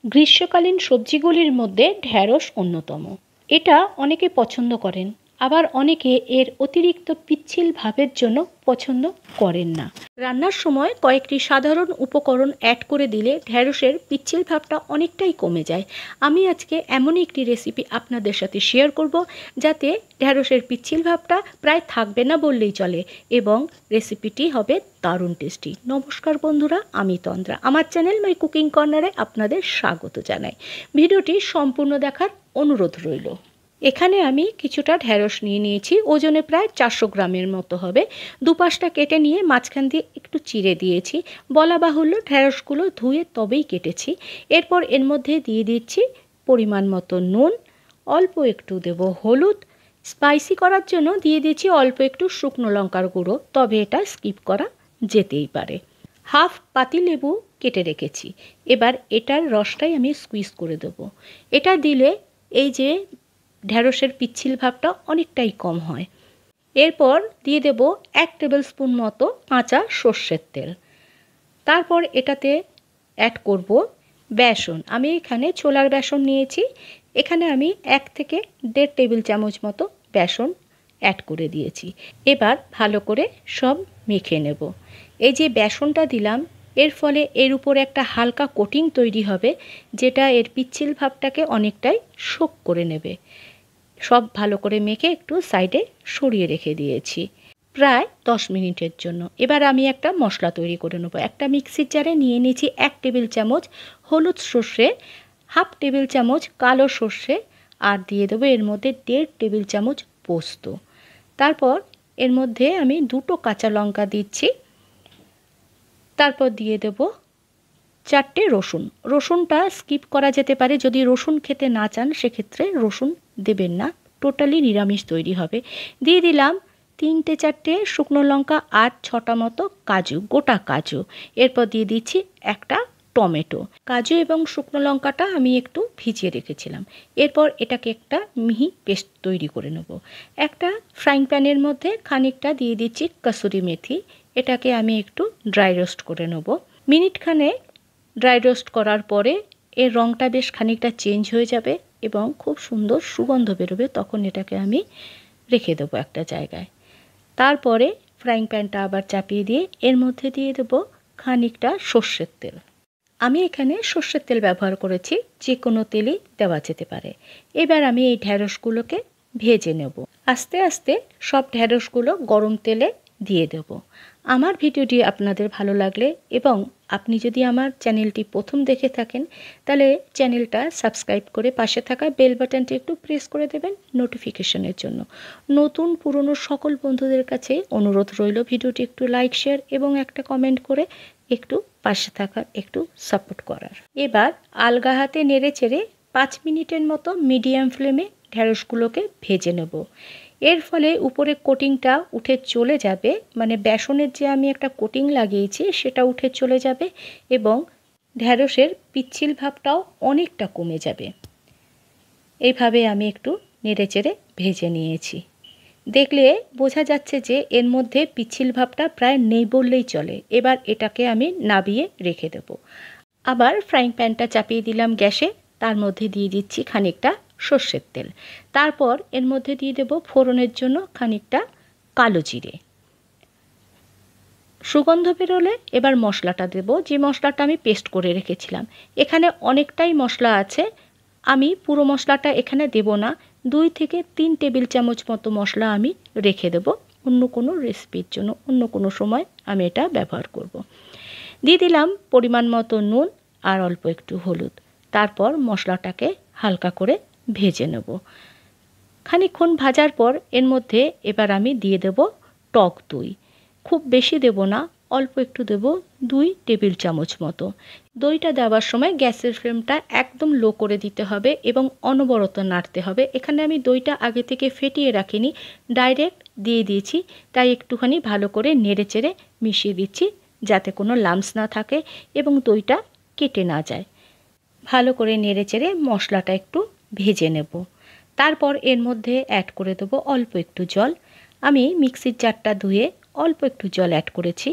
গ্রীষ্মকালীন সবজিগুলির মধ্যে ঢ্যাঁড়স অন্যতম। এটা অনেকে পছন্দ করেন, আবার অনেকে এর অতিরিক্ত পিচ্ছিল ভাবের জন্য পছন্দ করেন না। রান্নার সময় কয়েকটি সাধারণ উপকরণ অ্যাড করে দিলে ঢ্যাঁড়সের পিচ্ছিল ভাবটা অনেকটাই কমে যায়। আমি আজকে এমনই একটি রেসিপি আপনাদের সাথে শেয়ার করব যাতে ঢ্যাঁড়সের পিচ্ছিল ভাবটা প্রায় থাকবে না বললেই চলে, এবং রেসিপিটি হবে দারুণ টেস্টি। নমস্কার বন্ধুরা, আমি তন্দ্রা। আমার চ্যানেল মাই কুকিং কর্নারে আপনাদের স্বাগত জানাই। ভিডিওটি সম্পূর্ণ দেখার অনুরোধ রইল। এখানে আমি কিছুটা ঢ্যাঁড়স নিয়ে নিয়েছি, ওজনে প্রায় 400 গ্রামের মতো হবে। দুপাশটা কেটে নিয়ে মাঝখান দিয়ে একটু চিড়ে দিয়েছি। বলা বাহুল্য ঢ্যাঁড়সগুলো ধুয়ে তবেই কেটেছি। এরপর এর মধ্যে দিয়ে দিচ্ছি পরিমাণ মতো নুন, অল্প একটু দেব হলুদ, স্পাইসি করার জন্য দিয়ে দিচ্ছি অল্প একটু শুকনো লঙ্কার গুঁড়ো, তবে এটা স্কিপ করা যেতেই পারে। হাফ পাতিলেবু কেটে রেখেছি। এবার এটার রসটাই আমি স্কুইজ করে দেব। এটা দিলে এই যে ঢ্যাঁড়সের পিচ্ছিল ভাবটা অনেকটাই কম হয়। এরপর দিয়ে দেব 1 টেবিল স্পুন মতো কাঁচা সর্ষের তেল। তারপর এটাতে অ্যাড করব বেসন। আমি এখানে ছোলার বেসন নিয়েছি। এখানে আমি 1 থেকে 1.5 টেবিল চামচ মতো বেসন অ্যাড করে দিয়েছি। এবার ভালো করে সব মেখে নেব। এই যে বেসনটা দিলাম, এর ফলে এর উপরে একটা হালকা কোটিং তৈরি হবে, যেটা এর পিচ্ছিল ভাবটাকে অনেকটাই শোক করে নেবে। সব ভালো করে মেখে একটু সাইডে সরিয়ে রেখে দিয়েছি প্রায় 10 মিনিটের জন্য। এবার আমি একটা মশলা তৈরি করে নেব। একটা মিক্সির জারে নিয়ে নিয়েছি 1 টেবিল চামচ হলুদ সর্ষে, হাফ টেবিল চামচ কালো সর্ষে, আর দিয়ে দেবো এর মধ্যে 1.5 টেবিল চামচ পোস্ত। তারপর এর মধ্যে আমি 2টো কাঁচা লঙ্কা দিচ্ছি। তারপর দিয়ে দেব 4টে রসুন। রসুনটা স্কিপ করা যেতে পারে, যদি রসুন খেতে না চান সেক্ষেত্রে রসুন দেবেন না, টোটালি নিরামিষ তৈরি হবে। দিয়ে দিলাম 3-4টে শুকনো লঙ্কা আর 6টা মতো কাজু, গোটা কাজু। এরপর দিয়ে দিচ্ছি একটা টমেটো। কাজু এবং শুকনো লঙ্কাটা আমি একটু ভিজিয়ে রেখেছিলাম। এরপর এটাকে একটা মিহি পেস্ট তৈরি করে নেব। একটা ফ্রাইং প্যানের মধ্যে খানিকটা দিয়ে দিচ্ছি কসুরি মেথি। এটাকে আমি একটু ড্রাই রোস্ট করে নেব। মিনিটখানে ড্রাই রোস্ট করার পরে এর রঙটা বেশ খানিকটা চেঞ্জ হয়ে যাবে এবং খুব সুন্দর সুগন্ধ বেরোবে। তখন এটাকে আমি রেখে দেবো একটা জায়গায়। তারপরে ফ্রাইং প্যানটা আবার চাপিয়ে দিয়ে এর মধ্যে দিয়ে দেবো খানিকটা সর্ষের তেল। আমি এখানে সর্ষের তেল ব্যবহার করেছি, যে কোনো তেলই দেওয়া যেতে পারে। এবার আমি এই ঢ্যাঁড়সগুলোকে ভেজে নেব। আস্তে আস্তে সব ঢ্যাঁড়সগুলো গরম তেলে দিয়ে দেব। আমার ভিডিওটি আপনাদের ভালো লাগলে এবং আপনি যদি আমার চ্যানেলটি প্রথম দেখে থাকেন, তাহলে চ্যানেলটা সাবস্ক্রাইব করে পাশে থাকা বেল বাটনটি একটু প্রেস করে দেবেন নোটিফিকেশনের জন্য। নতুন পুরনো সকল বন্ধুদের কাছে অনুরোধ রইল ভিডিওটি একটু লাইক, শেয়ার এবং একটা কমেন্ট করে একটু পাশে থাকার, একটু সাপোর্ট করার। এবার আলগা হাতে নেড়ে চেড়ে 5 মিনিটের মতো মিডিয়াম ফ্লেমে ঢ্যাঁড়সগুলোকে ভেজে নেব। এর ফলে উপরে কোটিংটা উঠে চলে যাবে, মানে বেসনের যে আমি একটা কোটিং লাগিয়েছি সেটা উঠে চলে যাবে এবং ঢ্যাঁড়সের পিচ্ছিল ভাবটাও অনেকটা কমে যাবে। এইভাবে আমি একটু নেড়েচেড়ে ভেজে নিয়েছি। দেখলে বোঝা যাচ্ছে যে এর মধ্যে পিচ্ছিল ভাবটা প্রায় নেই বললেই চলে। এবার এটাকে আমি নাবিয়ে রেখে দেব। আবার ফ্রাইং প্যানটা চাপিয়ে দিলাম গ্যাসে। তার মধ্যে দিয়ে দিচ্ছি খানিকটা সর্ষের তেল। তারপর এর মধ্যে দিয়ে দেব ফোড়নের জন্য খানিকটা কালো জিরে। সুগন্ধ বেরোলে এবার মশলাটা দেব, যে মশলাটা আমি পেস্ট করে রেখেছিলাম। এখানে অনেকটাই মশলা আছে, আমি পুরো মশলাটা এখানে দেব না। 2 থেকে 3 টেবিল চামচ মতো মশলা আমি রেখে দেব অন্য কোনো রেসিপির জন্য, অন্য কোনো সময় আমি এটা ব্যবহার করব। দিয়ে দিলাম পরিমাণ মতো নুন আর অল্প একটু হলুদ। তারপর মশলাটাকে হালকা করে ভেজে নেব। খানিকক্ষণ ভাজার পর এর মধ্যে এবার আমি দিয়ে দেব টক দই। খুব বেশি দেব না, অল্প একটু দেব, 2 টেবিল চামচ মতো। দইটা দেওয়ার সময় গ্যাসের ফ্লেমটা একদম লো করে দিতে হবে এবং অনবরত নাড়তে হবে। এখানে আমি দইটা আগে থেকে ফেটিয়ে রাখিনি, ডাইরেক্ট দিয়ে দিয়েছি, তাই একটুখানি ভালো করে নেড়ে চেড়ে মিশিয়ে দিচ্ছি যাতে কোনো লাম্পস না থাকে এবং দইটা কেটে না যায়। ভালো করে নেড়ে চেড়ে মশলাটা একটু ভেজে নেব। তারপর এর মধ্যে অ্যাড করে দেবো অল্প একটু জল। আমি মিক্সির জারটা ধুয়ে অল্প একটু জল অ্যাড করেছি।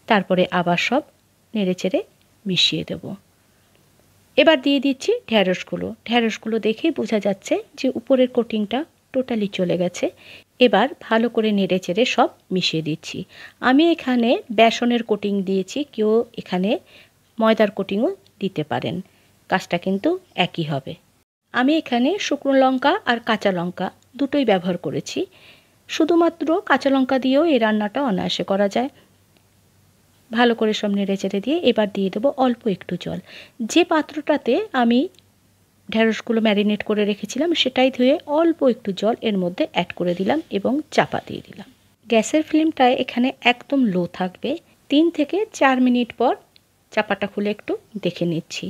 তারপরে আবার সব নেড়েচেড়ে মিশিয়ে দেব। এবার দিয়ে দিচ্ছি ঢ্যাঁড়সগুলো। ঢ্যাঁড়সগুলো দেখেই বোঝা যাচ্ছে যে উপরের কোটিংটা টোটালি চলে গেছে। এবার ভালো করে নেড়ে চেড়ে সব মিশিয়ে দিচ্ছি। আমি এখানে বেসনের কোটিং দিয়েছি, কেউ এখানে ময়দার কোটিংও দিতে পারেন, কাজটা কিন্তু একই হবে। আমি এখানে শুকনো লঙ্কা আর কাঁচা লঙ্কা দুটোই ব্যবহার করেছি। শুধুমাত্র কাঁচা লঙ্কা দিয়েও এই রান্নাটা অনায়াসে করা যায়। ভালো করে সব নেড়ে চেড়ে দিয়ে এবার দিয়ে দেবো অল্প একটু জল। যে পাত্রটাতে আমি ঢ্যাঁড়সগুলো ম্যারিনেট করে রেখেছিলাম সেটাই ধুয়ে অল্প একটু জল এর মধ্যে অ্যাড করে দিলাম এবং চাপা দিয়ে দিলাম। গ্যাসের ফ্লেমটা এখানে একদম লো থাকবে। 3 থেকে 4 মিনিট পর চাপাটা খুলে একটু দেখে নিচ্ছি।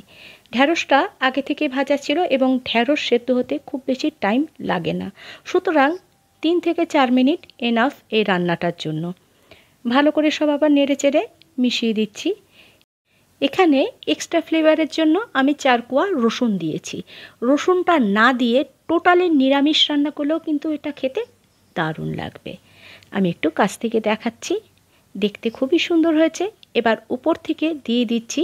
ঢ্যাঁড়সটা আগে থেকে ভাজা ছিল এবং ঢ্যাঁড়স সেদ্ধ হতে খুব বেশি টাইম লাগে না, সুতরাং 3 থেকে 4 মিনিট এনাফ এই রান্নাটার জন্য। ভালো করে সব আবার নেড়ে চেড়ে মিশিয়ে দিচ্ছি। এখানে এক্সট্রা ফ্লেভারের জন্য আমি 4 কোয়া রসুন দিয়েছি। রসুনটা না দিয়ে টোটালি নিরামিষ রান্না করলেও কিন্তু এটা খেতে দারুণ লাগবে। আমি একটু কাছ থেকে দেখাচ্ছি, দেখতে খুবই সুন্দর হয়েছে। এবার উপর থেকে দিয়ে দিচ্ছি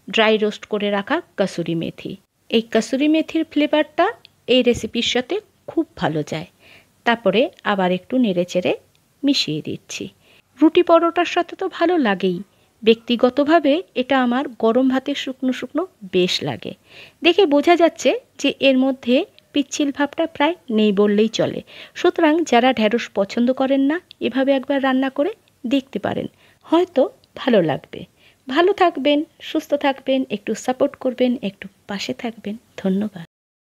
ড্রাই রোস্ট করে রাখা কসুরি মেথি। এই কসুরি মেথির ফ্লেভারটা এই রেসিপির সাথে খুব ভালো যায়। তারপরে আবার একটু নেড়ে চেড়ে মিশিয়ে দিচ্ছি। রুটি পরোটার সাথে তো ভালো লাগেই, ব্যক্তিগতভাবে এটা আমার গরম ভাতে শুকনো শুকনো বেশ লাগে। দেখে বোঝা যাচ্ছে যে এর মধ্যে পিচ্ছিল ভাবটা প্রায় নেই বললেই চলে। সুতরাং যারা ঢ্যাঁড়স পছন্দ করেন না, এভাবে একবার রান্না করে দেখতে পারেন, হয়তো ভালো লাগবে। ভালো থাকবেন, সুস্থ থাকবেন, একটু সাপোর্ট করবেন, একটু পাশে থাকবেন। ধন্যবাদ।